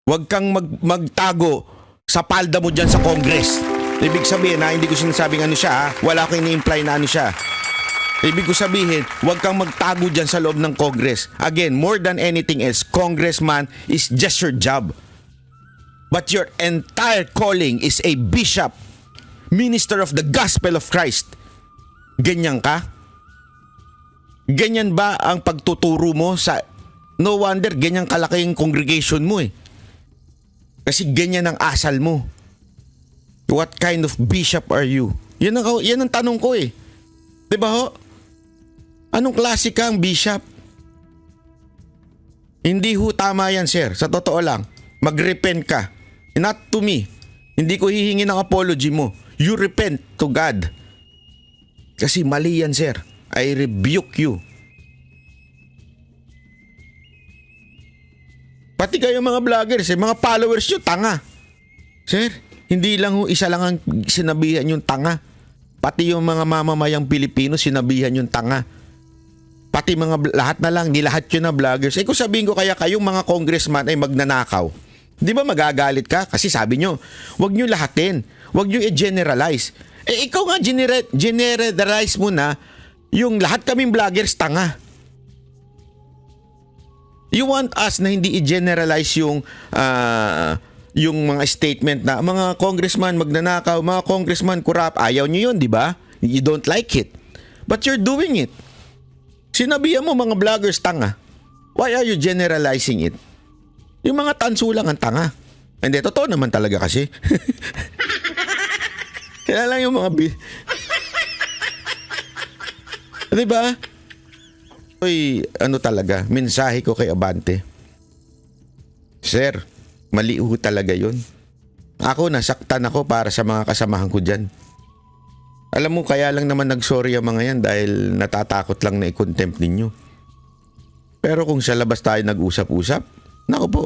Huwag kang magtago sa palda mo dyan sa Congress. Ibig sabihin na, hindi ko sinasabing ano siya ha. Wala ko ini-imply na ano siya. Ibig ko sabihin, huwag kang magtago dyan sa loob ng Congress. Again, more than anything else, congressman is just your job. But your entire calling is a bishop, minister of the gospel of Christ. Ganyan ka? Ganyan ba ang pagtuturo mo sa... No wonder, ganyan kalaki yung congregation mo eh. Kasi ganyan ang asal mo. What kind of bishop are you? Yan ang tanong ko eh. Diba ho? Anong klase kang bishop? Hindi ho tama yan, sir. Sa totoo lang. Mag-repent ka. Not to me. Hindi ko hihingi ng apology mo. You repent to God. Kasi mali yan, sir. I rebuke you. Pati kayo mga vloggers, mga followers nyo, tanga. Sir, hindi lang ho isa lang ang sinabihan yung tanga. Pati yung mga mamamayang Pilipino, sinabihan yung tanga. Pati lahat na lang, nilahat yun na vloggers. Kung sabihin ko kaya kayong mga congressman ay magnanakaw, di ba magagalit ka? Kasi sabi nyo, wag nyo lahatin. Wag nyo i-generalize. Ikaw nga generalize mo na yung lahat kaming vloggers tanga. You want us na hindi i-generalize yung mga statement na mga congressman magnanakaw, mga congressman corrupt. Ayaw nyo yun, di ba? You don't like it. But you're doing it. Sinabihan mo mga vloggers tanga. Why are you generalizing it? Yung mga tanso lang ang tanga. Hindi, totoo naman talaga kasi. Kaya lang yung mga... Di ba? Uy, ano talaga, mensahe ko kay Abante. Sir, mali ho talaga yun. Ako, nasaktan ako para sa mga kasamahan ko dyan. Alam mo, kaya lang naman nag-sorry ang mga yan dahil natatakot lang na i-contempt ninyo. Pero kung sa labas tayo nag-usap-usap, naku po,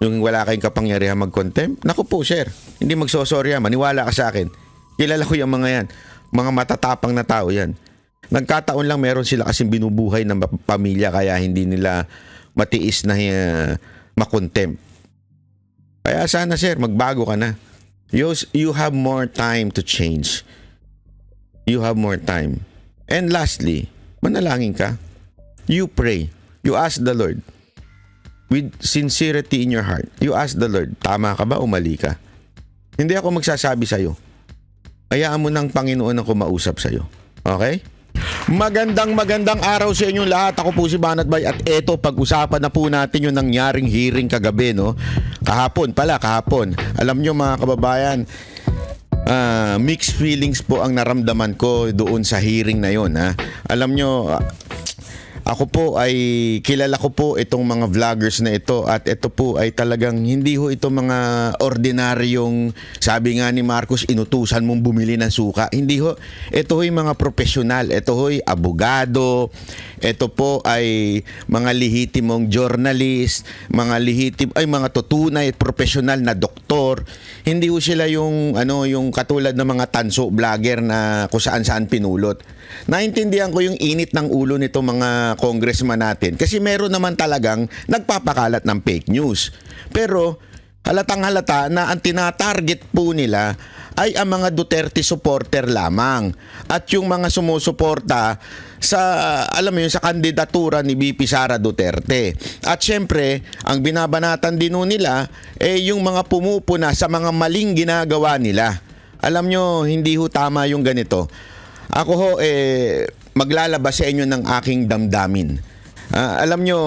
yung wala kayong kapangyarihan mag-contempt, naku po, sir, hindi magsosorry yan, maniwala ka sa akin. Kilala ko yung mga yan, mga matatapang na tao yan. Nagkataon lang meron sila kasing binubuhay ng pamilya kaya hindi nila matiis na makontempt. Kaya sana sir, magbago ka na. You have more time to change. You have more time. And lastly, manalangin ka. You pray. You ask the Lord. With sincerity in your heart. You ask the Lord, tama ka ba o mali ka? Hindi ako magsasabi sa'yo. Hayaan mo ng Panginoon ang kumausap sa'yo. Okay? Magandang araw sa inyong lahat. Ako po si Banat Bay at eto, pag-usapan na po natin yung nangyaring hearing kagabi, no? Kahapon. Alam nyo mga kababayan, mixed feelings po ang naramdaman ko doon sa hearing na yon, ha? Alam nyo, ako po ay kilala ko po itong mga vloggers na ito at ito po ay talagang hindi ho ito mga ordinaryong, sabi nga ni Marcos, inutusan mong bumili ng suka. Hindi ho. Ito ho'y mga profesional. Ito ho'y abogado. Ito po ay mga lehitimong journalist, mga tutunay at profesional na doktor. Hindi ho sila yung katulad ng mga tanso vlogger na kung saan-saan pinulot. Naintindihan ko yung init ng ulo nito mga congressman natin kasi meron naman talagang nagpapakalat ng fake news. Pero halatang-halata na ang tinatarget po nila ay ang mga Duterte supporter lamang at yung mga sumusuporta sa, alam mo yun, sa kandidatura ni VP Sara Duterte. At syempre, ang binabanatan din nila yung mga pumupuna sa mga maling ginagawa nila. Alam nyo, hindi ho tama yung ganito. Ako ho, maglalabas sa inyo ng aking damdamin. Alam nyo,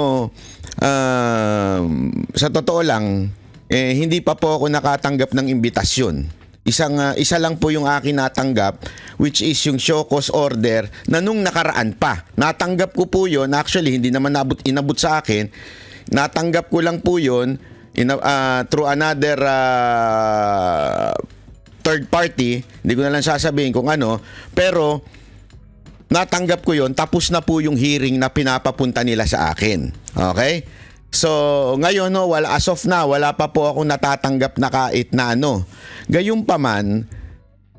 sa totoo lang, hindi pa po ako nakatanggap ng imbitasyon. Isa lang po yung akin natanggap, which is yung show cause order na nung nakaraan pa. Natanggap ko po yun, actually hindi naman inabot sa akin. Natanggap ko lang po yun through another third party, hindi ko na lang sasabihin kung ano, pero natanggap ko yon, tapos na po yung hearing na pinapapunta nila sa akin. Okay? So, ngayon, as of now, wala pa po akong natatanggap na kahit na ano. Gayunpaman,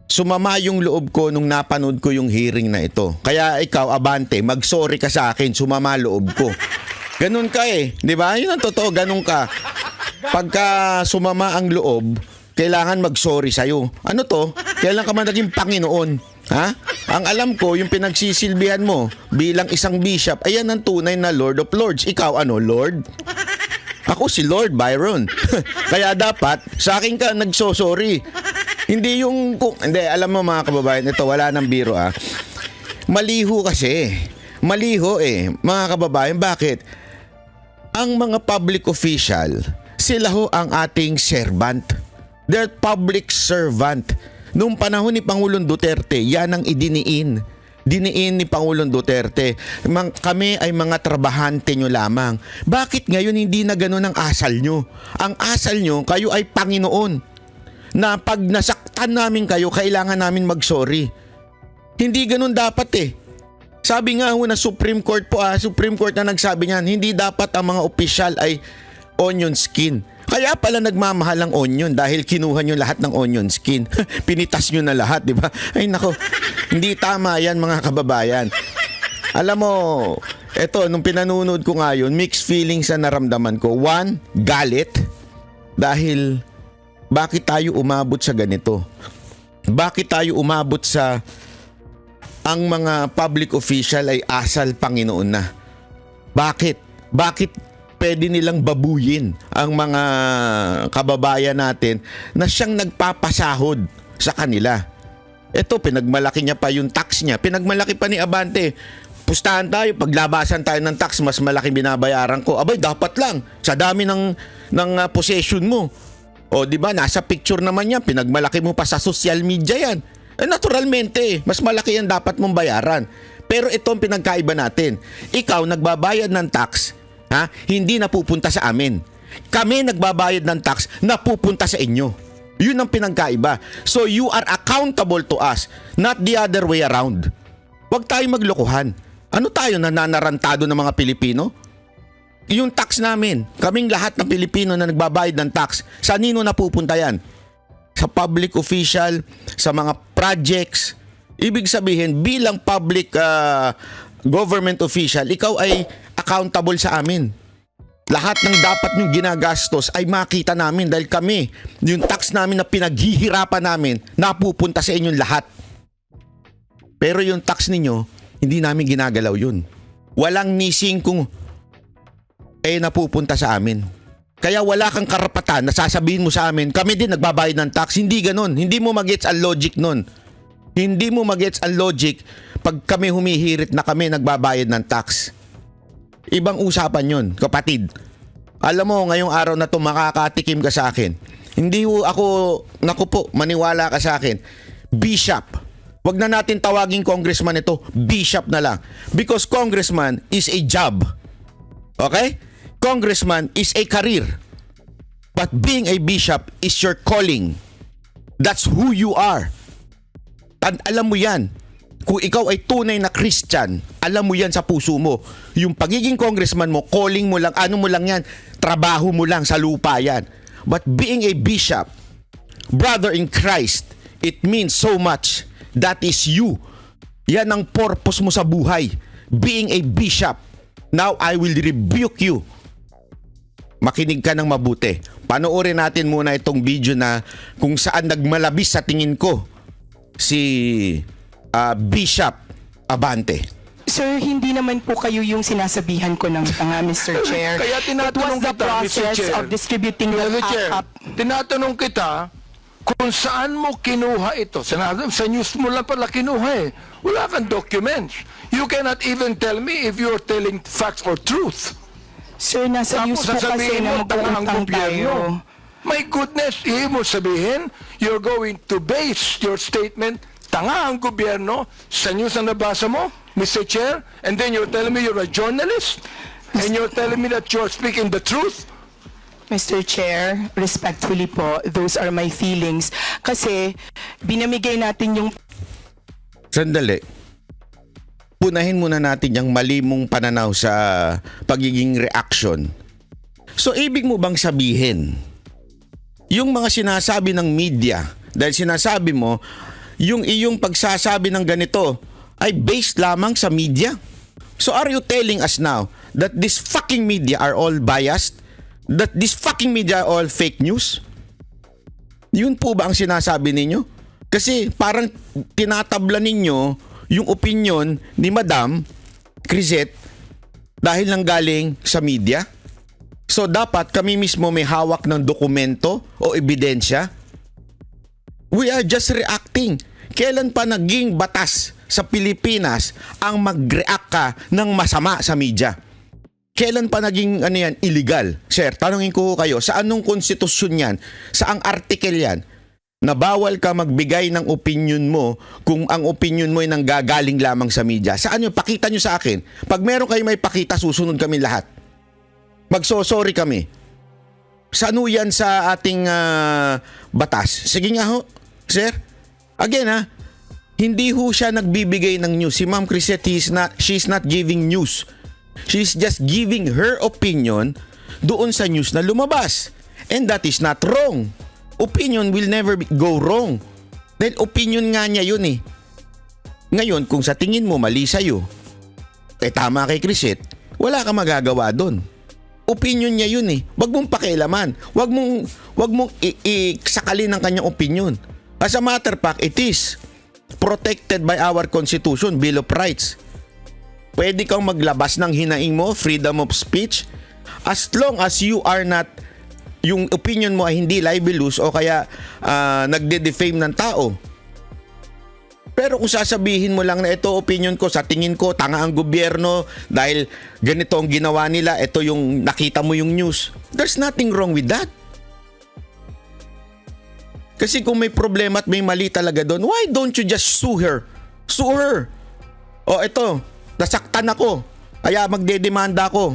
sumama yung loob ko nung napanood ko yung hearing na ito. Kaya ikaw, Abante, mag-sorry ka sa akin, sumama loob ko. Ganun ka eh. Di ba? Yun ang totoo, ganun ka. pagka sumama ang loob, kailangan mag-sorry sa'yo. Ano to? Kailan ka man naging Panginoon? Ha? Ang alam ko, yung pinagsisilbihan mo bilang isang bishop, ayan ang tunay na Lord of Lords. Ikaw ano, Lord? Ako si Lord Byron. Kaya dapat, sa akin ka nagsosorry. Hindi yung... Hindi, alam mo mga kababayan, ito wala nang biro Maliho kasi. Maliho mga kababayan. Bakit? Ang mga public official, sila ho ang ating servant. They're public servant. Noong panahon ni Pangulong Duterte, yan ang idiniin. Diniin ni Pangulong Duterte. Kami ay mga trabahante nyo lamang. Bakit ngayon hindi na ganun ang asal nyo? Ang asal nyo, kayo ay Panginoon. Na pag nasaktan namin kayo, kailangan namin mag-sorry. Hindi ganun dapat Sabi nga ho na Supreme Court po Supreme Court na nagsabi niyan, hindi dapat ang mga opisyal ay onion skin. Kaya pala nagmamahal ang onion dahil kinuha nyo lahat ng onion skin. Pinitas nyo na lahat, di ba? Ay nako, hindi tama yan mga kababayan. Alam mo, eto, nung pinanunod ko ngayon, mixed feelings na naramdaman ko. One, galit. Dahil, bakit tayo umabot sa ganito? Bakit tayo umabot sa ang mga public official ay asal Panginoon na? Bakit? Bakit pwede nilang babuyin ang mga kababayan natin na siyang nagpapasahod sa kanila? Ito, pinagmalaki niya pa yung tax niya. Pinagmalaki pa ni Abante. Pustahan tayo, paglabasan tayo ng tax, mas malaki binabayaran ko. Abay, dapat lang. Sa dami ng possession mo. O, di ba, nasa picture naman yan. Pinagmalaki mo pa sa social media yan. Naturalmente, mas malaki yan dapat mong bayaran. Pero ito ang pinagkaiba natin. Ikaw, nagbabayad ng tax, hindi napupunta sa amin. Kami nagbabayad ng tax, napupunta sa inyo. Yun ang pinagkaiba. So you are accountable to us, not the other way around. Huwag tayong maglokohan. Ano tayo, nananarantado ng mga Pilipino? Yung tax namin, kaming lahat ng Pilipino na nagbabayad ng tax, sa nino napupunta yan? Sa public official, sa mga projects. Ibig sabihin, bilang public government official, ikaw ay accountable sa amin. Lahat ng dapat nyong ginagastos ay makita namin dahil kami, yung tax namin na pinaghihirapan namin, napupunta sa inyong lahat. Pero yung tax ninyo, hindi namin ginagalaw yun. Walang nising kung napupunta sa amin. Kaya wala kang karapatan na sasabihin mo sa amin, kami din nagbabayad ng tax. Hindi ganun. Hindi mo magets ang logic nun. Hindi mo magets ang logic pag kami humihirit na kami nagbabayad ng tax. Ibang usapan yun, kapatid. Alam mo, ngayong araw na to makakatikim ka sa akin. Hindi ako, naku po, maniwala ka sa akin. Bishop. Wag na natin tawaging congressman ito. Bishop na lang. Because congressman is a job. Okay? Congressman is a career. But being a bishop is your calling. That's who you are. At alam mo yan. Kung ikaw ay tunay na Christian, alam mo yan sa puso mo. Yung pagiging congressman mo, calling mo lang, ano mo lang yan, trabaho mo lang sa lupa yan. But being a bishop, brother in Christ, it means so much. That is you. Yan ang purpose mo sa buhay. Being a bishop. Now I will rebuke you. Makinig ka ng mabuti. Panoorin natin muna itong video na kung saan nagmalabis sa tingin ko si Bishop Abante. Sir, hindi naman po kayo yung sinasabihan ko ng tanga, Mr. Chair. Kaya tinatanong It was the kita, Mr. process Chair. of distributing the Mr. Chair, up. tinatanong kita kung saan mo kinuha ito. Sa news mo lang pala kinuha Wala kang documents. You cannot even tell me if you're telling facts or truth. Sir, nasa news Tapos po kasi sasabihin na mo, tanga ang mag-uutang gobyerno. tayo. My goodness, ibig mo sabihin, you're going to base your statement, tanga ang gobyerno, sa news na nabasa mo, Mr. Chair, and then you're telling me you're a journalist, and you're telling me that you're speaking the truth? Mr. Chair, respectfully po, those are my feelings. Kasi binamigay natin yung Sandali. Punahin muna natin yung mali mong pananaw sa pagiging reaction. So, ibig mo bang sabihin, yung mga sinasabi ng media, dahil sinasabi mo, yung iyong pagsasabi ng ganito ay based lamang sa media? So, are you telling us now that this fucking media are all biased? that this fucking media all fake news? Yun po ba ang sinasabi ninyo? Kasi parang tinatabla ninyo yung opinion ni Madam Crisette dahil lang galing sa media. So dapat kami mismo may hawak ng dokumento o ebidensya. We are just reacting. Kailan pa naging batas sa Pilipinas ang mag-react ka ng masama sa media? Kailan pa naging illegal? Sir, tanungin ko kayo, sa anong konstitusyon yan? Saang article yan? Na bawal ka magbigay ng opinion mo kung ang opinion mo ay nanggagaling lamang sa media. Saan yun? Pakita nyo sa akin. Pag meron kayo may pakita, susunod kami lahat. Magsosorry kami. Saan ho yan sa ating batas? Sige nga ho, sir. Again hindi ho siya nagbibigay ng news. Si Ma'am Crisette, she's not giving news. She's just giving her opinion doon sa news na lumabas. And that is not wrong. Opinion will never go wrong. Dahil opinion nga niya yun eh. Ngayon, kung sa tingin mo mali sa'yo, tama kay Crisette, wala ka magagawa doon. Opinion niya yun eh. Wag mong pakialaman. Wag mong sakalin ng kanyang opinion. As a matter of fact, it is protected by our Constitution, Bill of Rights. Pwede kang maglabas ng hinaing mo, freedom of speech, as long as you are not, yung opinion mo ay hindi libelous o kaya nagde-defame ng tao. Pero kung sasabihin mo lang na ito opinion ko, sa tingin ko tanga ang gobyerno dahil ganito ang ginawa nila, ito yung nakita mo yung news, there's nothing wrong with that. Kasi kung may problema at may mali talaga doon, why don't you just sue her? Sue her. O ito, nasaktan ako, kaya magdedemanda ako.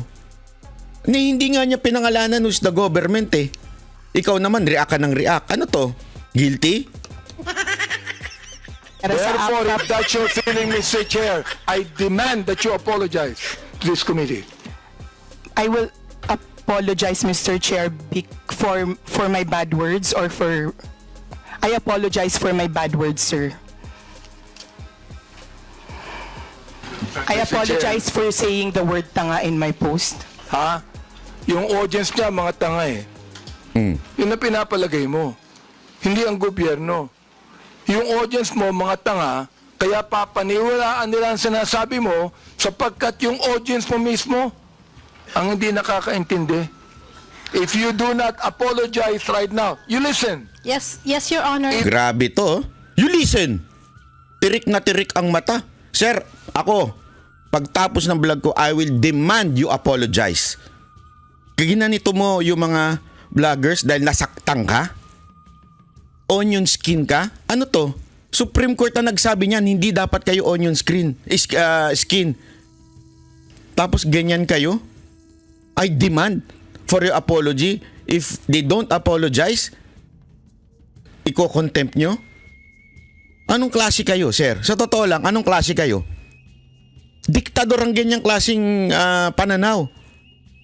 Hindi nga niya pinangalanan who's the government eh. Ikaw naman, react ka ng react. Ano to? Guilty? Therefore, if that's your feeling, Mr. Chair, I demand that you apologize to this committee. I will apologize, Mr. Chair, for my bad words or for... I apologize for my bad words, sir. I Mr. apologize for saying the word tanga in my post. Ha? Yung audience niya, mga tanga eh. Yun na pinapalagay mo. Hindi ang gobyerno. Yung audience mo, mga tanga, kaya papaniwalaan nila ang sinasabi mo sapagkat yung audience mo mismo ang hindi nakakaintindi. If you do not apologize right now, you listen. Yes, Your Honor. Grabe to. You listen. Tirik na tirik ang mata. Sir, ako, pagtapos ng vlog ko, I will demand you apologize. Ginanito mo yung mga vloggers dahil nasaktan ka? Onion skin ka? Ano to? Supreme Court na nagsabi niyan, hindi dapat kayo onion skin. Tapos ganyan kayo? I demand for your apology. If they don't apologize, iko-contempt nyo? Anong klase kayo, sir? Sa totoo lang, anong klase kayo? Diktador ang ganyang klaseng pananaw.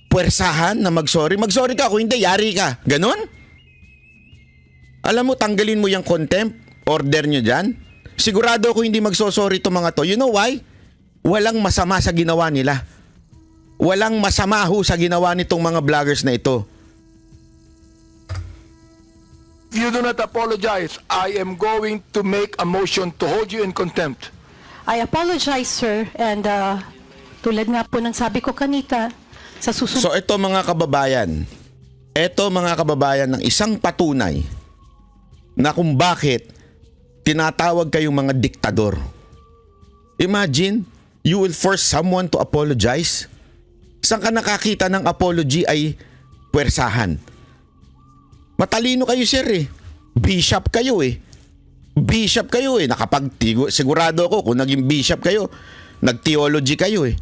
Puwersahan na mag-sorry. Mag-sorry ka, kung hindi, yari ka. Ganon? Alam mo, tanggalin mo yung contempt order nyo dyan. Sigurado ako hindi magsosorry itong mga to. You know why? Walang masama sa ginawa nila. Walang masama ho sa ginawa nitong mga vloggers na ito. If you do not apologize, I am going to make a motion to hold you in contempt. I apologize, sir. And tulad nga po ng sabi ko kanita, sa susunod... So ito mga kababayan ng isang patunay na kung bakit tinatawag kayong mga diktador. Imagine, you will force someone to apologize. Saan ka nakakita ng apology ay puwersahan? Matalino kayo, sir eh. Bishop kayo eh. Sigurado ako kung naging bishop kayo, nag-theology kayo eh.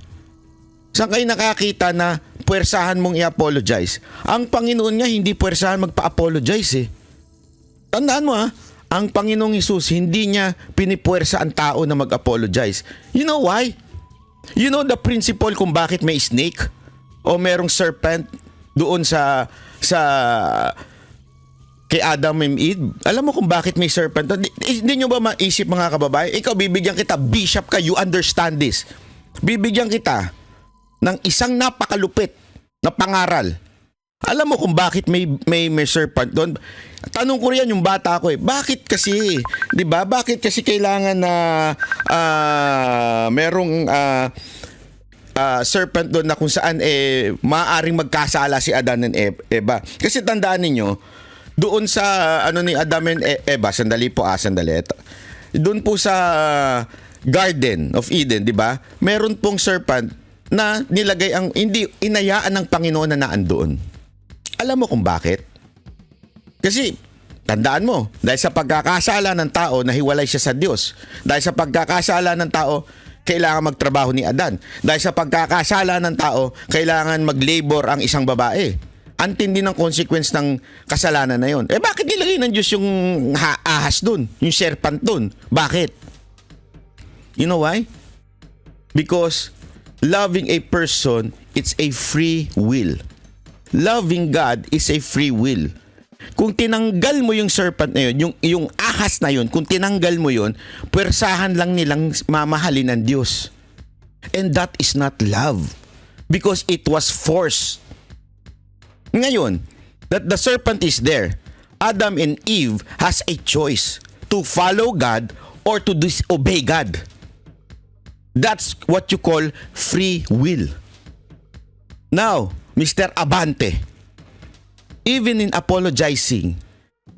Saan kayo nakakita na puwersahan mong i-apologize? Ang Panginoon nga hindi puwersahan magpa-apologize eh. Tandaan mo ang Panginoong Hesus hindi niya pinipuwersa ang tao na mag-apologize. You know why? You know the principle kung bakit may snake o merong serpent doon sa kay Adam and Eve? Alam mo kung bakit may serpent? Hindi nyo ba maisip mga kababayan? Ikaw, bibigyan kita, bishop ka, you understand this. Bibigyan kita ng isang napakalupit na pangaral Alam mo kung bakit may serpent doon? Tanong ko riyan yung bata ko bakit kasi? 'Di ba? Bakit kasi kailangan na merong serpent doon na kung saan maaaring magkasala si Adan and Eva? Kasi tandaan ninyo, doon sa ni Adam and Eva, sandali. Doon po sa Garden of Eden, 'di ba? Meron pong serpent na nilagay hindi inayaan ng Panginoon na naandoon. Alam mo kung bakit? Kasi, tandaan mo, dahil sa pagkakasala ng tao, nahiwalay siya sa Diyos. Dahil sa pagkakasala ng tao, kailangan magtrabaho ni Adan. Dahil sa pagkakasala ng tao, kailangan mag-labor ang isang babae. Antindi ng consequence ng kasalanan na yon. Bakit nilagay ng Diyos yung ahas dun? Yung serpent dun? Bakit? You know why? Because loving a person, it's a free will. Loving God is a free will. Kung tinanggal mo yung serpent na yun, yung ahas na yun, kung tinanggal mo yun, pwersahan lang nilang mamahalin ng Diyos. And that is not love. Because it was forced. Ngayon, that the serpent is there, Adam and Eve has a choice to follow God or to disobey God. That's what you call free will. Now, Mr. Abante, even in apologizing,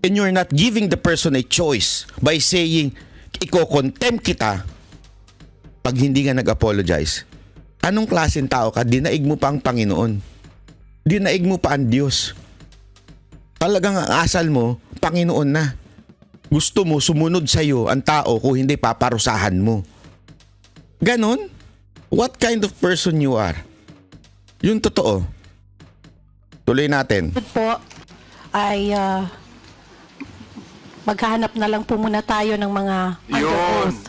and you're not giving the person a choice by saying, iko-contempt kita pag hindi ka nag-apologize. Anong klaseng tao ka? Dinaig mo pa ang Panginoon. Dinaig mo pa ang Diyos. Talagang ang asal mo, Panginoon na. Gusto mo, sumunod sa'yo ang tao kung hindi paparusahan mo. Ganon? What kind of person you are? Yung totoo. Tuloy natin. Po ay maghahanap na lang po muna tayo ng mga under Yun. oath.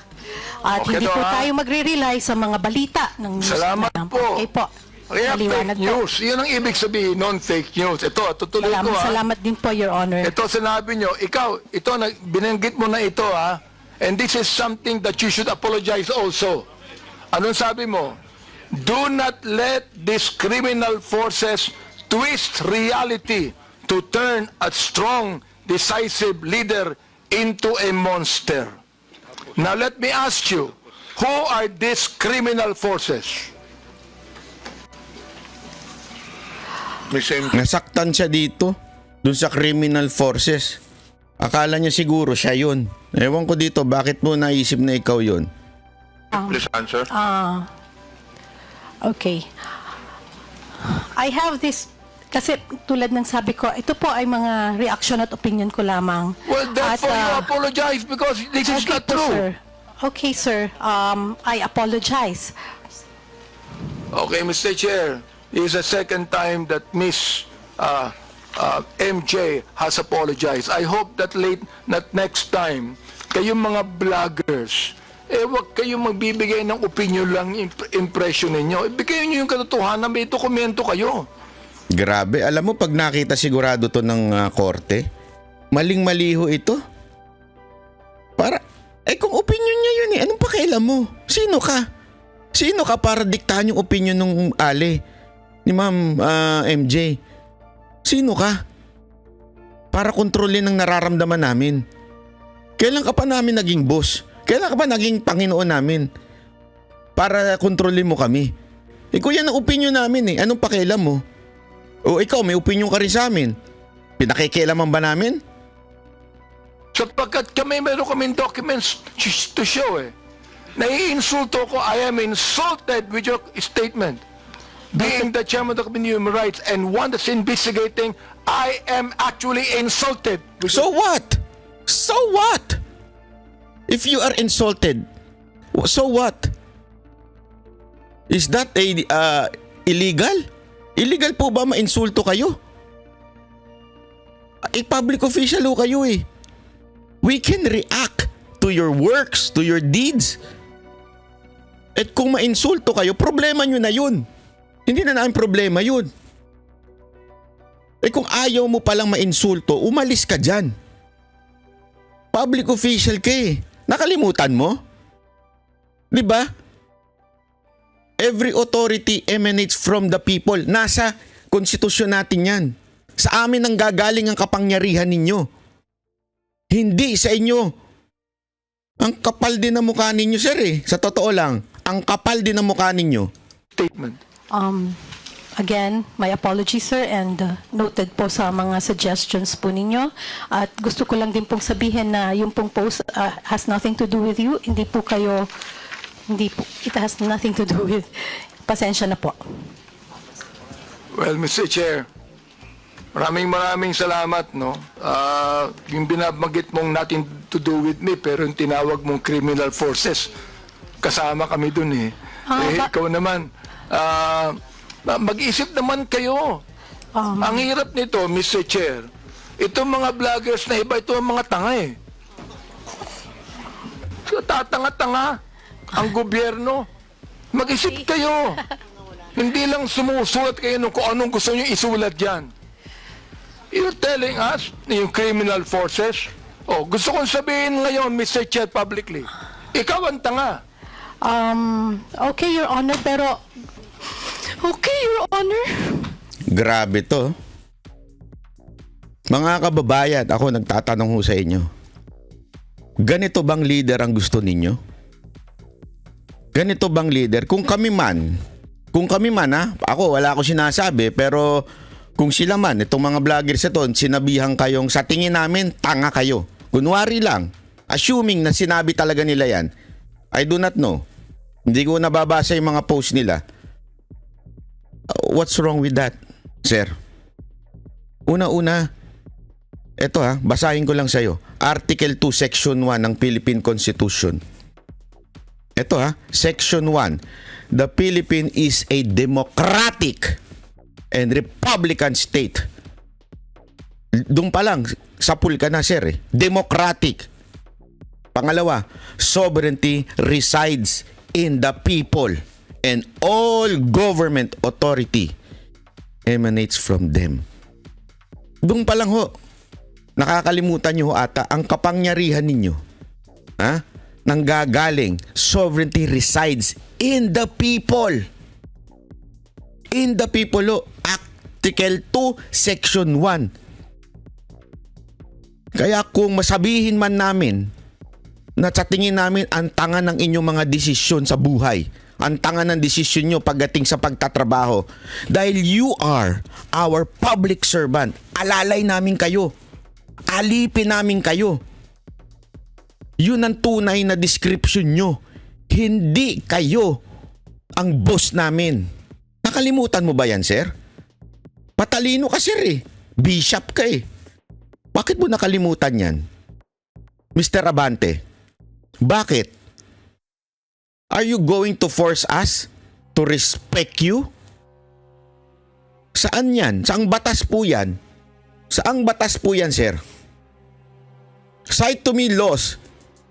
At Okay hindi daw, po ha? tayo magre-rely sa mga balita ng news. Salamat na- po. Okay po. Kaya Maliwanag fake news. Yun ang ibig sabihin, non-fake news. Ito, tutuloy ko ha. Salamat din po, Your Honor. Ito sinabi nyo, ikaw, binanggit mo na ito ha. And this is something that you should apologize also. Anong sabi mo? Do not let these criminal forces twist reality to turn a strong, decisive leader into a monster. Now let me ask you, who are these criminal forces? Miss M. Nasaktan siya dito, dun sa criminal forces. Akala niya siguro siya yun. Ewan ko dito, bakit mo naisip na ikaw yun? Please answer. Okay. I have this, kasi tulad ng sabi ko, ito po ay mga reaction at opinion ko lamang. Well, therefore At, you apologize because this is okay not po, true. sir. Okay, sir. I apologize. Okay, Mr. Chair, this is the second time that Miss MJ has apologized. I hope that next time, kayong mga vloggers, wag kayong magbibigay ng opinion lang, impression ninyo. Ibigay nyo yung katotohanan, may dokumento kayo. Grabe, alam mo pag nakita sigurado to ng korte, maling-maliho ito. Para, kung opinion niya yun anong pakialam mo? Sino ka? Sino ka para diktahan yung opinion ng Ali, ni Ma'am MJ? Sino ka? Para kontrolin ang nararamdaman namin. Kailan ka pa namin naging boss? Kailan ka pa naging Panginoon namin? Para kontrolin mo kami. Kung yan ang opinion namin anong pakialam mo? O ikaw, may opinion ka rin sa amin. Pinakikialaman ba namin? Sapagkat meron kaming documents to show Naiinsulto ko, I am insulted with your statement. Being the chairman of the Committee on Human Rights and one that's investigating, I am actually insulted. So what? So what? If you are insulted, so what? Is that illegal? Illegal po ba ma-insulto kayo? Public official ho kayo We can react to your works, to your deeds. At kung ma-insulto kayo, problema nyo na yun. Hindi na namin problema yun. Kung ayaw mo palang ma-insulto, umalis ka dyan. Public official ka Nakalimutan mo? Diba? Every authority emanates from the people. Nasa konstitusyon natin yan. Sa amin ang gagaling ang kapangyarihan ninyo. Hindi sa inyo. Ang kapal din ng mukha ninyo, sir eh. Sa totoo lang, ang kapal din ng mukha ninyo. Statement. Again, my apologies, sir, and noted po sa mga suggestions po ninyo. At gusto ko lang din pong sabihin na yung pong post has nothing to do with you. Hindi po, it has nothing to do with, pasensya na po. Well, Mr. Chair, maraming salamat, no? Yung binabanggit mong nothing to do with me, pero yung tinawag mong criminal forces, kasama kami dun eh. Ikaw naman, mag-isip naman kayo. Ang hirap nito, Mr. Chair, itong mga vloggers na iba, ito ang mga tanga eh. So, tatanga-tanga ang gobyerno. Mag-isip kayo. Hindi lang sumusulat kayo kung anong gusto nyo isulat dyan. You're telling us na yung criminal forces, gusto kong sabihin ngayon, Mr. Chair, publicly, ikaw ang tanga. Okay, Your Honor, pero... Okay, Your Honor. Grabe to. Mga kababayan, ako nagtatanong ho sa inyo. Ganito bang leader ang gusto ninyo? Ganito bang leader? Kung kami man ako wala akong sinasabi, pero kung sila man, itong mga vloggers ito, sinabihan kayong sa tingin namin, tanga kayo. Kunwari lang, assuming na sinabi talaga nila yan, I do not know. Hindi ko nababasa yung mga post nila. What's wrong with that, sir? Una-una, eto basahin ko lang sa'yo. Article 2, Section 1 ng Philippine Constitution. Eto Section 1. The Philippines is a democratic and republican state. Doon pa lang, sapul ka na, sir eh. Democratic. Pangalawa, sovereignty resides in the people and all government authority emanates from them. Doon pa lang ho, nakakalimutan nyo ho ata ang kapangyarihan ninyo. Nanggagaling, sovereignty resides in the people. In the people ho. Article 2, Section 1. Kaya kung masabihin man namin na sa tingin namin ang tanga ng inyong mga desisyon sa buhay, ang tanga ng desisyon nyo pagdating sa pagtatrabaho, dahil you are our public servant, alalay namin kayo, alipin namin kayo. Yun ang tunay na description nyo. Hindi kayo ang boss namin. Nakalimutan mo ba yan, sir? Patalino ka, sir eh. Bishop ka eh. Bakit mo nakalimutan yan? Mr. Abante, bakit? Are you going to force us to respect you? Saan yan? Saang batas po yan? Saang batas po yan, sir? Cite to me laws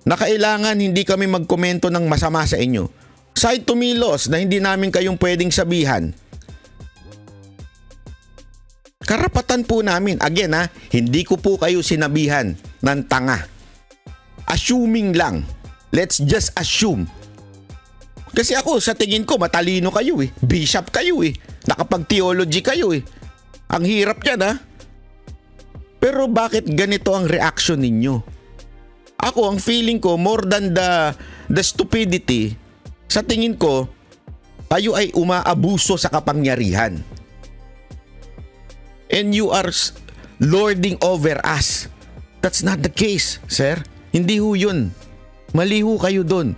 na kailangan hindi kami magkomento ng masama sa inyo. Cite to me laws na hindi namin kayong pwedeng sabihan. Karapatan po namin. Again hindi ko po kayo sinabihan ng tanga. Assuming lang. Let's just assume. Kasi ako sa tingin ko matalino kayo eh. Bishop kayo eh. Nakapag-theology kayo eh. Ang hirap yan Pero bakit ganito ang reaction ninyo? Ako, ang feeling ko, more than the stupidity, sa tingin ko, kayo ay umaabuso sa kapangyarihan. And you are lording over us. That's not the case, sir. Hindi ho yun. Mali ho kayo dun.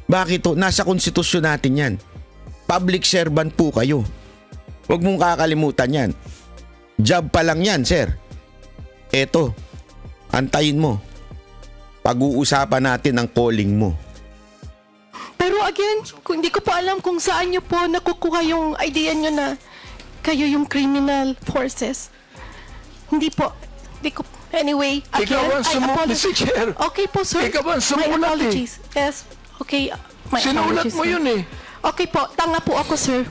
Bakit ho? Nasa konstitusyon natin yan. Public servant po kayo. Huwag mong kakalimutan yan. Job pa lang yan, sir. Eto, antayin mo. Pag-uusapan natin ang calling mo. Pero again, hindi ko po alam kung saan nyo po nakukuha yung idea nyo na kayo yung criminal forces. Hindi po. Anyway, again, Ikaw ang Mr. Chair. Okay po, sir. Ikaw ang My sumulat apologies. Yes. Okay. My Sinulat apologies, mo sir. yun eh. Okay po. Tanga po ako, sir.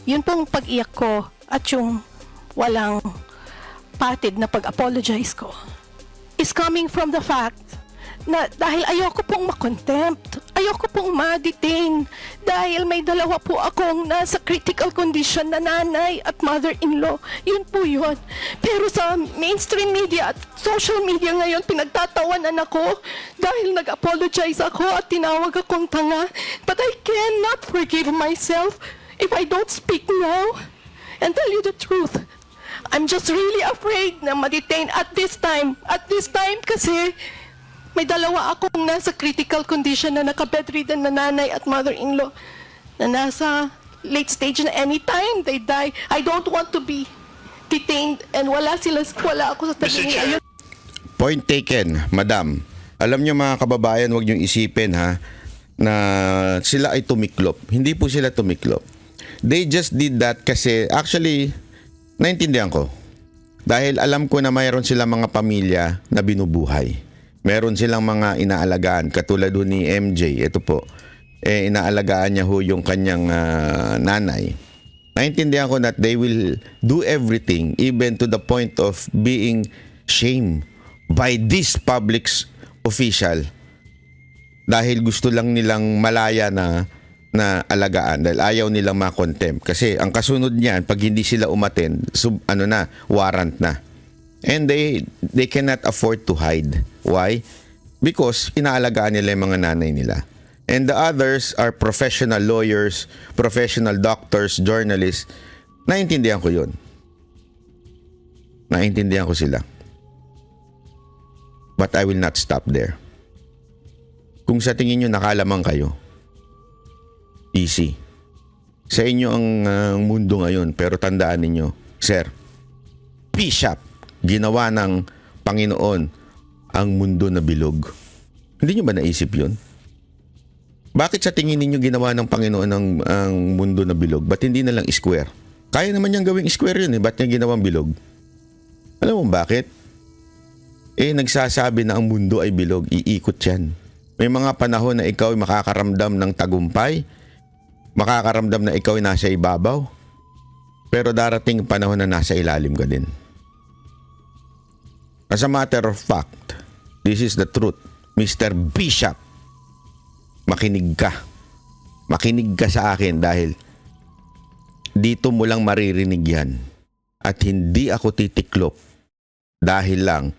Yun pong pag-iyak ko at yung walang patid na pag-apologize ko is coming from the fact na dahil ayoko pong makontempt, ayoko pong ma-detain, dahil may dalawa po akong nasa critical condition na nanay at mother-in-law. Yun po yun. Pero sa mainstream media at social media ngayon, pinagtatawanan ako dahil nag-apologize ako at tinawag akong tanga. But I cannot forgive myself if I don't speak now and tell you the truth. I'm just really afraid na ma-detain at this time. At this time kasi may dalawa akong nasa critical condition na naka-bedridden na nanay at mother-in-law na nasa late stage na anytime they die. I don't want to be detained and wala ako sa tabi niya. Ayun. Point taken, madam. Alam nyo mga kababayan, huwag nyo isipin ha, na sila ay tumiklop. Hindi po sila tumiklop. They just did that kasi actually, naintindihan ko. Dahil alam ko na mayroon silang mga pamilya na binubuhay. Meron silang mga inaalagaan. Katulad ho ni MJ, ito po, inaalagaan niya ho yung kanyang nanay. Naintindihan ko that they will do everything even to the point of being shamed by this public official dahil gusto lang nilang malaya na alagaan dahil ayaw nilang ma-contempt. Kasi ang kasunod niyan, pag hindi sila umattend, warrant na. And they cannot afford to hide. Why? Because inaalagaan nila yung mga nanay nila. And the others are professional lawyers, professional doctors, journalists. Naintindihan ko yun. Naintindihan ko sila. But I will not stop there. Kung sa tingin nyo nakalamang kayo, easy. Sa inyo ang mundo ngayon, pero tandaan ninyo, sir, Bishop, ginawa ng Panginoon ang mundo na bilog. Hindi nyo ba naisip yun? Bakit sa tingin ninyo ginawa ng Panginoon ang mundo na bilog? Ba't hindi na lang square? Kaya naman niyang gawing square yun eh. Ba't niya ginawang bilog? Alam mo bakit? Nagsasabi na ang mundo ay bilog. Iikot yan. May mga panahon na ikaw ay makakaramdam ng tagumpay. Makakaramdam na ikaw ay nasa ibabaw. Pero darating panahon na nasa ilalim ka din. As a matter of fact, this is the truth. Mr. Bishop, makinig ka. Makinig ka sa akin dahil dito mo lang maririnig yan. At hindi ako titiklop dahil lang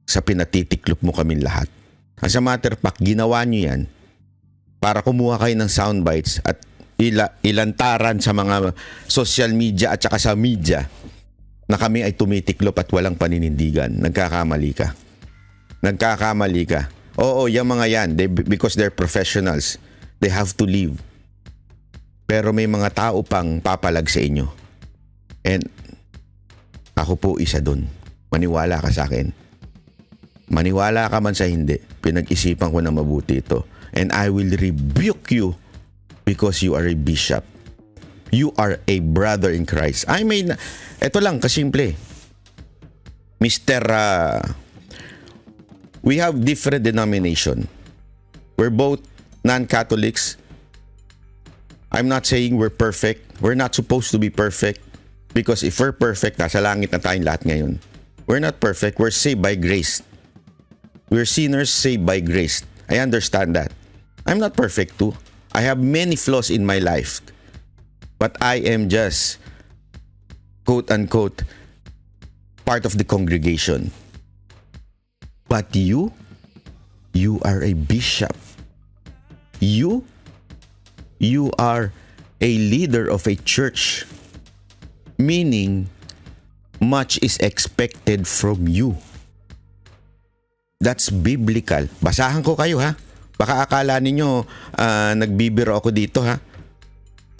sa pinatitiklop mo kami lahat. As a matter of fact, ginawa nyo yan para kumuha kayo ng soundbites at ilantaran sa mga social media at saka sa media na kami ay tumitiklop at walang paninindigan. Nagkakamali ka. Nagkakamali ka. Oo, yung mga yan, because they're professionals, they have to leave. Pero may mga tao pang papalag sa inyo. And ako po isa dun. Maniwala ka sa akin. Maniwala ka man sa hindi, pinag-isipan ko na mabuti ito. And I will rebuke you because you are a bishop. You are a brother in Christ. Ito lang, kasimple. Mr. We have different denomination. We're both non-Catholics. I'm not saying we're perfect. We're not supposed to be perfect. Because if we're perfect, nasa langit na tayong lahat ngayon. We're not perfect. We're saved by grace. We're sinners saved by grace. I understand that. I'm not perfect too. I have many flaws in my life. But I am just, quote-unquote, part of the congregation. But you are a bishop. You are a leader of a church. Meaning, much is expected from you. That's biblical. Basahan ko kayo ha. Baka akala ninyo nagbibiro ako dito ha.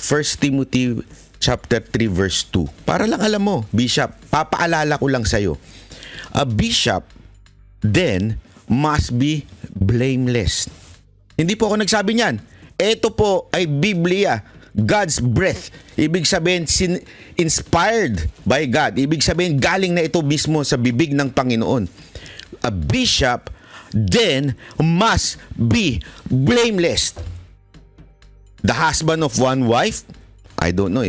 1 Timothy chapter 3 verse 2. Para lang alam mo, bishop, papaalala ko lang sa'yo. A bishop then must be blameless. Hindi po ako nagsabi niyan. Ito po ay Biblia, God's breath. Ibig sabihin, inspired by God. Ibig sabihin, galing na ito mismo sa bibig ng Panginoon. A bishop then must be blameless. The husband of one wife, I don't know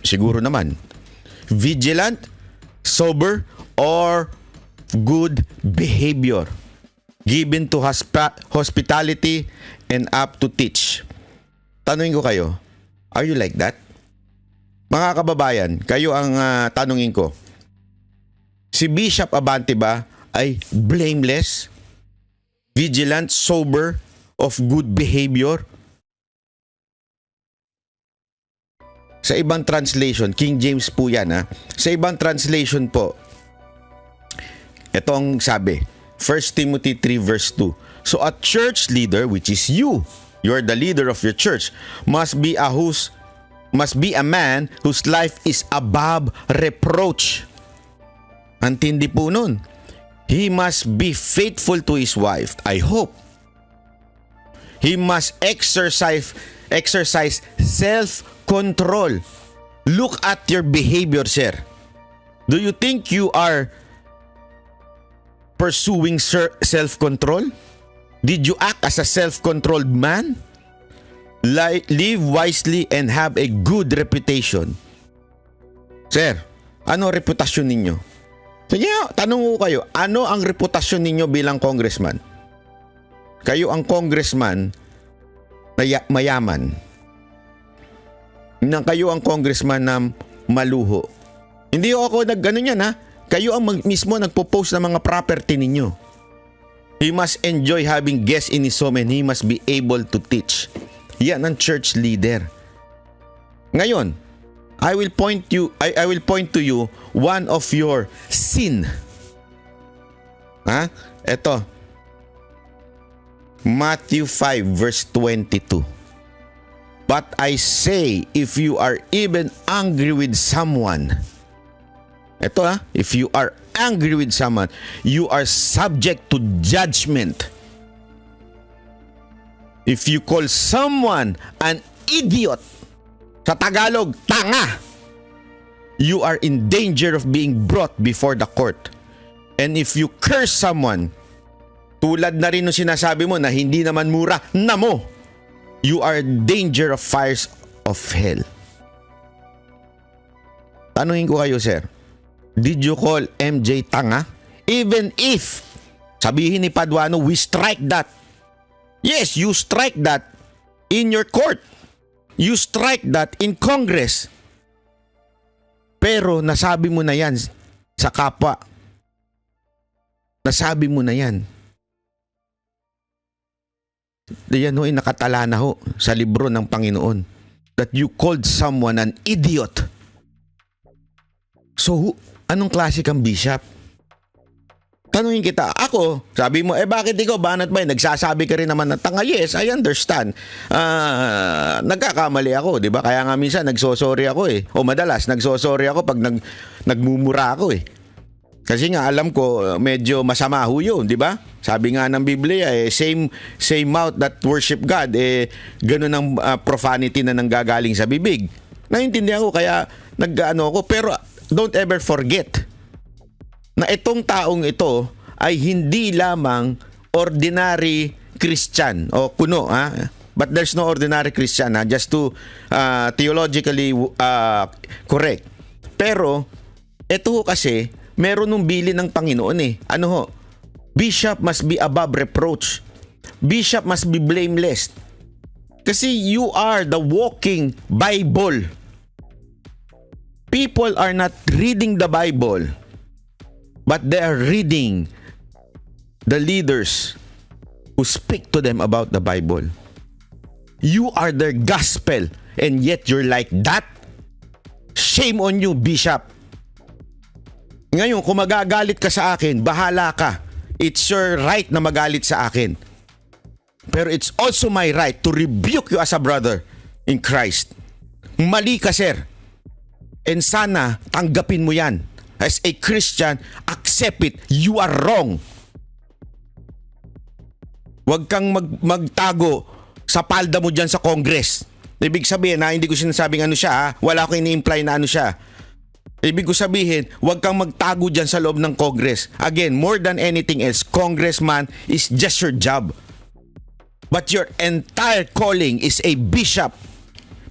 siguro naman. Vigilant, sober, or good behavior. given to hospitality, and up to teach. Tanungin ko kayo, are you like that? Mga kababayan, kayo ang tanungin ko. Si Bishop Abante ba ay blameless, vigilant, sober, of good behavior? Sa ibang translation, King James po yan ha. Sa ibang translation po, ito ang sabi, 1 Timothy 3 verse 2. So a church leader, which is you're the leader of your church, must be a man whose life is above reproach. Antindi po nun. He must be faithful to his wife. I hope. He must exercise self-control. Look at your behavior, sir. Do you think you are pursuing self-control? Did you act as a self-controlled man? Live wisely and have a good reputation. Sir, ano reputasyon ninyo? Sige, tanong ko kayo, ano ang reputasyon ninyo bilang congressman? Kayo ang congressman na mayaman. Kayo ang congressman na maluho. Hindi ako nag-ano yan ha. Kayo ang mismo nagpo-post ng mga property ninyo. He must enjoy having guests in his home and he must be able to teach. Yan ang church leader. Ngayon, I will point to you one of your sin. Ha? Ito. Matthew 5 verse 22. But I say, if you are even angry with someone, ito if you are angry with someone, you are subject to judgment. If you call someone an idiot, sa Tagalog, tanga, you are in danger of being brought before the court. And if you curse someone, tulad na rin ng sinasabi mo na hindi naman mura na mo, you are in danger of fires of hell. Tanungin ko kayo, sir, did you call MJ tanga? Even if, sabihin ni Paduano, we strike that. Yes, you strike that in your court. You strike that in Congress. Pero nasabi mo na yan sa kapwa. Nasabi mo na yan. Yan ho ay nakatala na ho sa libro ng Panginoon. That you called someone an idiot. So, anong klase kang bishop? Tanungin kita, ako, sabi mo, bakit ikaw, banat ba? Nagsasabi ka rin naman ng tanga. Yes, I understand. Nagkakamali ako, di ba? Kaya nga minsan, nagsosorry ako eh. O madalas, nagsosorry ako pag nagmumura ako eh. Kasi nga, alam ko, medyo masama ho yun, di ba? Sabi nga ng Biblia, same mouth that worship God, ganun ang profanity na nanggagaling sa bibig. Naintindihan ko, kaya nag-ano ako. Pero don't ever forget na itong taong ito ay hindi lamang ordinary Christian o kuno but there's no ordinary Christian just to theologically correct. Pero ito kasi meron nung bilin ng Panginoon ano ho, bishop must be above reproach, bishop must be blameless, kasi you are the walking Bible. People are not reading the Bible, but they are reading the leaders who speak to them about the Bible. You are their gospel, and yet you're like that? Shame on you, bishop. Ngayon, kung magagalit ka sa akin, bahala ka. It's your right na magalit sa akin. Pero it's also my right to rebuke you as a brother in Christ. Mali ka, sir. And sana, tanggapin mo yan. As a Christian, accept it. You are wrong. Huwag kang magtago sa palda mo dyan sa Congress. Ibig sabihin hindi ko sinasabing ano siya wala akong ini-imply na ano siya. Ibig ko sabihin, huwag kang magtago dyan sa loob ng Congress. Again, more than anything else, congressman is just your job. But your entire calling is a bishop,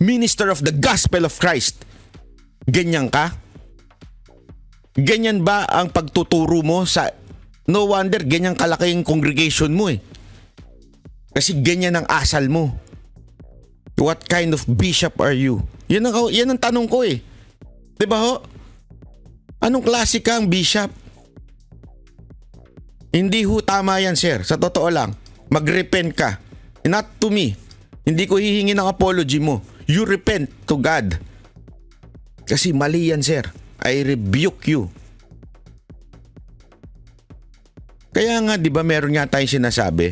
minister of the gospel of Christ. Ganyan ka? Ganyan ba ang pagtuturo mo sa No wonder ganyan kalaki yung congregation mo eh. Kasi ganyan ang asal mo. What kind of bishop are you? Yan ang tanong ko eh. 'Di ba ho? Anong klase ka ang bishop? Hindi ho tama yan, sir. Sa totoo lang. Mag-repent ka. Not to me. Hindi ko hihingi ng apology mo. You repent to God. Kasi mali yan, sir. I rebuke you. Kaya nga, di ba, meron nga tayong sinasabi.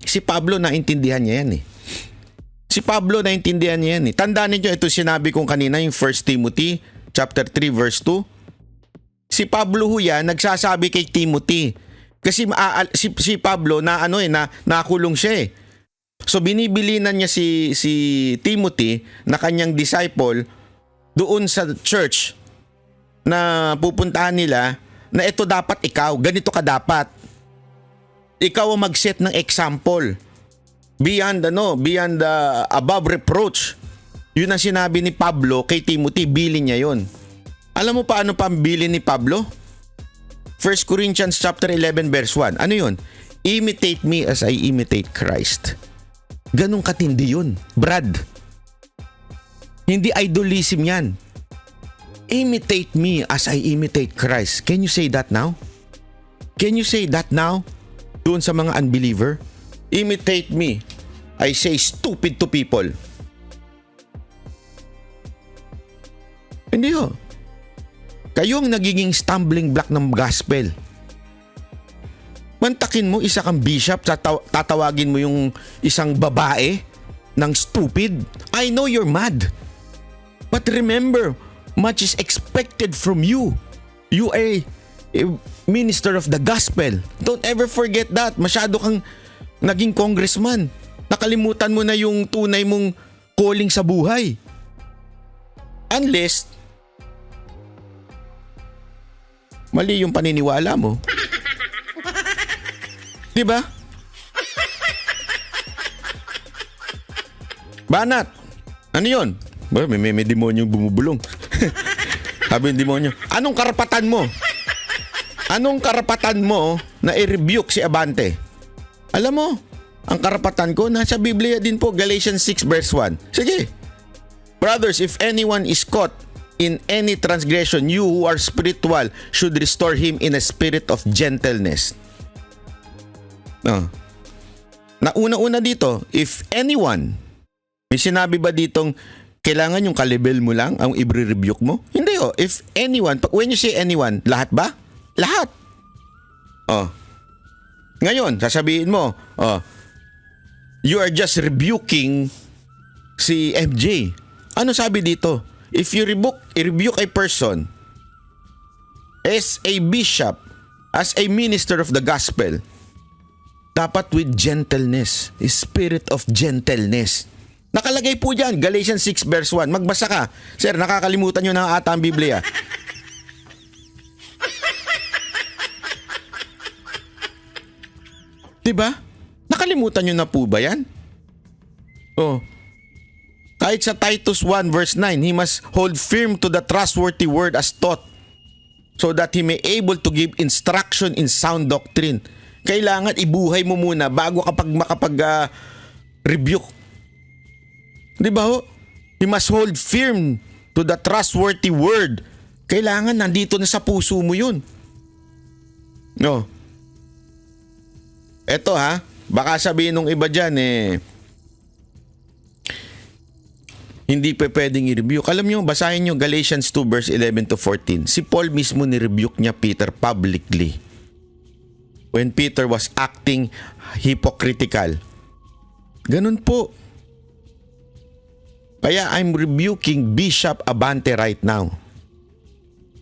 Si Pablo, naintindihan niya yan eh. Si Pablo, naintindihan niya yan eh. Tandaan niyo, ito sinabi kong kanina, yung 1 Timothy chapter 3 verse 2. Si Pablo ho yan, nagsasabi kay Timothy. Kasi si Pablo na nakulong siya eh. So binibilinan niya si Timothy na kanyang disciple doon sa church na pupuntahan nila na ito dapat ikaw, ganito ka dapat. Ikaw ang mag-set ng example. Beyond above reproach. Yun ang sinabi ni Pablo kay Timothy, bilin niya yun. Alam mo paano pambili ni Pablo? 1 Corinthians chapter 11 verse 1. Ano yun? Imitate me as I imitate Christ. Ganong katindi yun, Brad. Hindi idolism yan. Imitate me as I imitate Christ. Can you say that now? Can you say that now? Doon sa mga unbeliever? Imitate me. I say stupid to people. Hindi ho. Kayo ang nagiging stumbling block ng gospel. Mantakin mo isa kang bishop, tatawagin mo yung isang babae ng stupid. I know you're mad. But remember, much is expected from you. You are a minister of the gospel. Don't ever forget that. Masyado kang naging congressman. Nakalimutan mo na yung tunay mong calling sa buhay. Unless mali yung paniniwala mo. 'Di ba? Banat. Ano 'yon? May demonyong bumubulong. Sabi ng demonyo, anong karapatan mo? Anong karapatan mo na i-rebuke si Abante? Alam mo, ang karapatan ko nasa Biblia din po, Galatians 6 verse 1. Sige. Brothers, if anyone is caught in any transgression, you who are spiritual should restore him in a spirit of gentleness. Na una-una dito, if anyone, may sinabi ba ditong kailangan yung kalibel mo lang ang i-rebuke mo? Hindi oh. If anyone, when you say anyone, lahat ba? Lahat. Ngayon, sasabihin mo, you are just rebuking si MJ. Ano sabi dito? If you rebuke a person as a bishop, as a minister of the gospel, dapat with gentleness, a spirit of gentleness. Nakalagay po dyan, Galatians 6 verse 1. Magbasa ka. Sir, nakakalimutan nyo na ata ang Biblia. Diba? Nakalimutan nyo na po ba yan? Kahit sa Titus 1 verse 9, he must hold firm to the trustworthy word as taught, so that he may able to give instruction in sound doctrine. Kailangan ibuhay mo muna bago kapag makapag-rebuke. Di ba ho? He must hold firm to the trustworthy word. Kailangan nandito na sa puso mo yun. No. Eto ha, baka sabihin nung iba dyan hindi pa pwedeng i-rebuke. Alam nyo, basahin nyo Galatians 2 verse 11 to 14. Si Paul mismo ni-rebuke niya Peter publicly. When Peter was acting hypocritical. Ganun po. Kaya I'm rebuking Bishop Abante right now.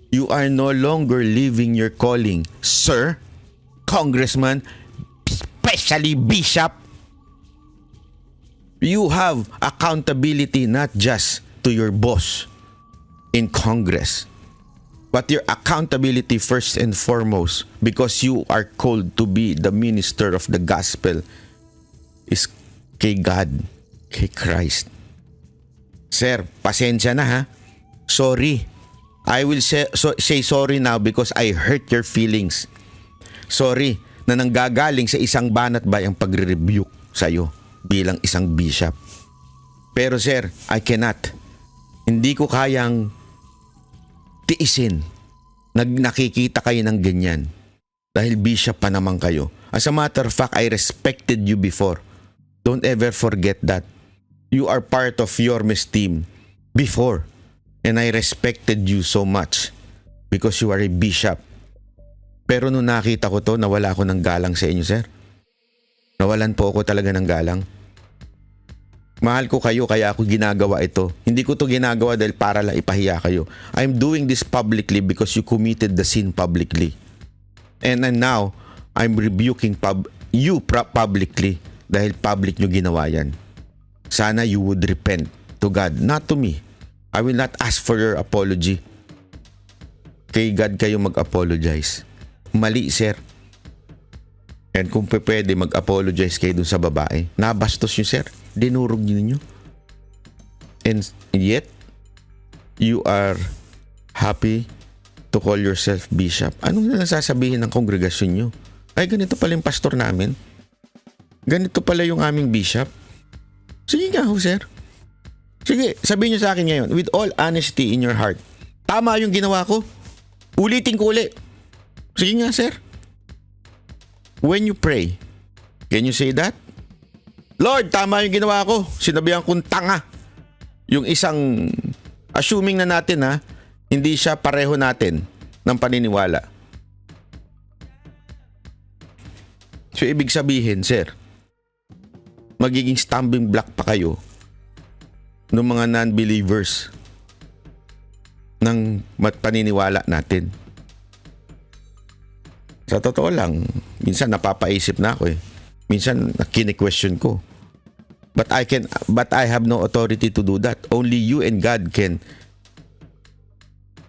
You are no longer living your calling, sir, congressman, especially bishop. You have accountability not just to your boss in Congress, but your accountability first and foremost, because you are called to be the minister of the gospel, is kay God, kay Christ. Sir, pasensya na ha. Sorry. I will say sorry now because I hurt your feelings. sorry na nanggagaling sa isang banat bay ang pagre-rebuke sa'yo bilang isang bishop. Pero sir, I cannot. Hindi ko kayang tiisin. Nakikita kayo ng ganyan. Dahil bishop pa naman kayo. As a matter of fact, I respected you before. Don't ever forget that. You are part of Yorme's team before. And I respected you so much because you are a bishop. Pero nung nakita ko to, nawala ako ng galang sa inyo, sir. Nawalan po ako talaga ng galang. Mahal ko kayo kaya ako ginagawa ito. Hindi ko to ginagawa dahil para lang ipahiya kayo. I'm doing this publicly because you committed the sin publicly. And then now, I'm rebuking you publicly dahil public nyo ginawa yan. Sana you would repent to God, not to me. I will not ask for your apology. Kay God kayo mag-apologize. Mali, sir. And kung pwede, mag-apologize kayo dun sa babae. Nabastos nyo, sir. Dinurog nyo. And yet, you are happy to call yourself bishop. Anong nalang sasabihin ng kongregasyon nyo? Ay, ganito pala yung pastor namin. Ganito pala yung aming bishop. Sige nga ho, sir. Sige, sabihin nyo sa akin ngayon, with all honesty in your heart, tama yung ginawa ko. Ulitin ko uli. Sige nga, sir. When you pray, can you say that? Lord, tama yung ginawa ko. Sinabihan kong tanga. Yung isang, assuming na natin ha, hindi siya pareho natin ng paniniwala. So, ibig sabihin, sir, magiging stumbling block pa kayo ng mga non-believers ng paniniwala natin. Sa totoo lang, minsan napapaisip na ako eh. Minsan kini-question ko. But I have no authority to do that. Only you and God can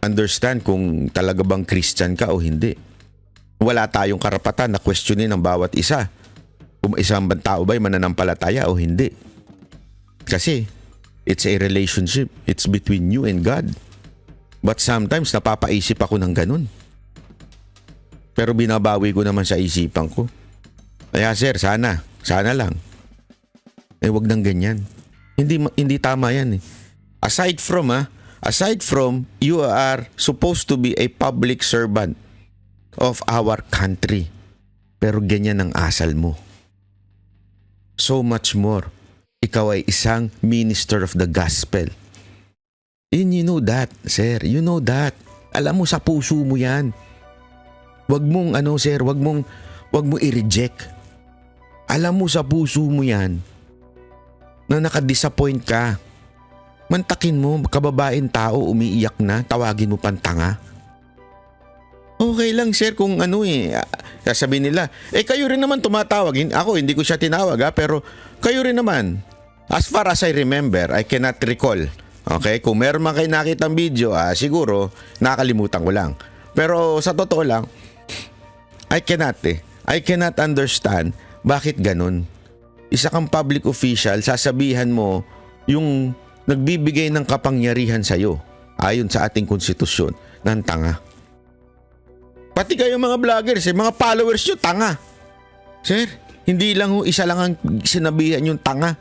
understand kung talaga bang Christian ka o hindi. Wala tayong karapatan na questionin ang bawat isa. Kung isang tao ba'y mananampalataya o hindi. Kasi it's a relationship. It's between you and God. But sometimes napapaisip ako ng ganun. Pero binabawi ko naman sa isipan ko. Kaya sir, sana lang. Wag nang ganyan. Hindi tama yan eh. Aside from you are supposed to be a public servant of our country. Pero ganyan ang asal mo. So much more. Ikaw ay isang minister of the gospel. And you know that, sir. You know that. Alam mo sa puso mo yan. Wag mong sir, wag mong i-reject. Alam mo sa puso mo yan na nakadisappoint ka. Mantakin mo, kababaeng tao, umiiyak na, tawagin mo pang tanga. Okay lang sir kung sasabihin nila, kayo rin naman tumatawag. Ako, hindi ko siya tinawag pero kayo rin naman. As far as I remember, I cannot recall. Okay, kung meron man kayo nakitang video, siguro nakalimutan ko lang. Pero sa totoo lang, I cannot understand bakit ganun. Isa kang public official, sasabihan mo yung nagbibigay ng kapangyarihan sa'yo ayon sa ating konstitusyon ng tanga. Pati kayo mga vloggers, mga followers nyo, tanga. Sir, hindi lang isa lang ang sinabihan yung tanga.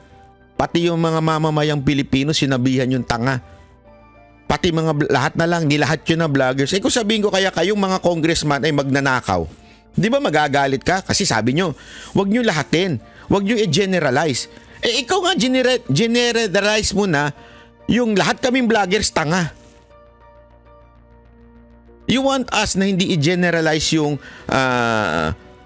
Pati yung mga mamamayang Pilipino, sinabihan yung tanga. Pati lahat na lang, nilahat yun na vloggers. Kung sabihin ko kaya kayong mga congressman ay magnanakaw, di ba magagalit ka? Kasi sabi nyo, wag nyo lahatin. Wag nyo i-generalize. Ikaw nga generalize mo na yung lahat kaming vloggers tanga. You want us na hindi i-generalize yung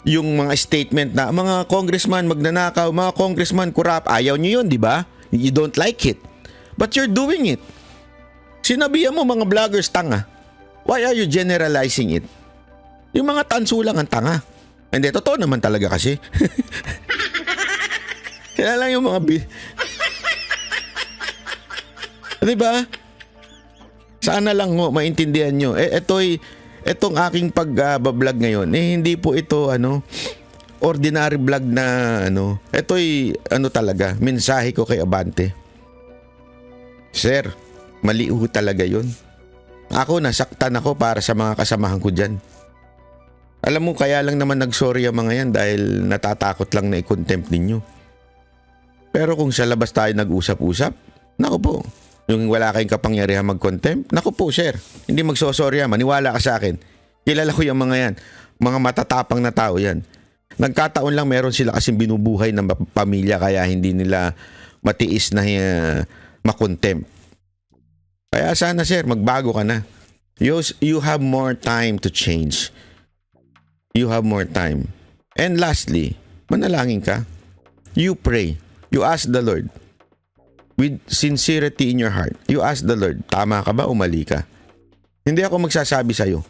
mga statement na mga congressman magnanakaw, mga congressman corrupt. Ayaw nyo yun, di ba? You don't like it. But you're doing it. Sinabihan mo mga vloggers tanga. Why are you generalizing it? Yung mga tanso lang ang tanga. Hindi, totoo naman talaga kasi. Kaya lang yung mga diba? Sana lang maintindihan nyo. Etong aking pag-vlog ngayon, hindi po ito ordinary vlog na Ito'y talaga, mensahe ko kay Abante. Sir, mali talaga yun. Ako, nasaktan ako para sa mga kasamahan ko dyan. Alam mo, kaya lang naman nagsorry ang mga yan dahil natatakot lang na i-contempt ninyo. Pero kung sa labas tayo nag-usap-usap, naku po, yung wala kayong kapangyarihan mag-contempt, naku po sir, hindi magsosorry yan, maniwala ka sa akin. Kilala ko yung mga yan, mga matatapang na tao yan. Nagkataon lang meron sila kasing binubuhay ng pamilya kaya hindi nila matiis na makontempt. Kaya sana sir, magbago ka na. You have more time to change. You have more time. And lastly, manalangin ka. You pray. You ask the Lord. With sincerity in your heart. You ask the Lord, tama ka ba o mali ka? Hindi ako magsasabi sa'yo.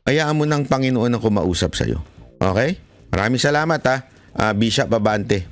Hayaan mo ng Panginoon ang kumausap sa'yo. Okay? Maraming salamat ha, Bishop Abante.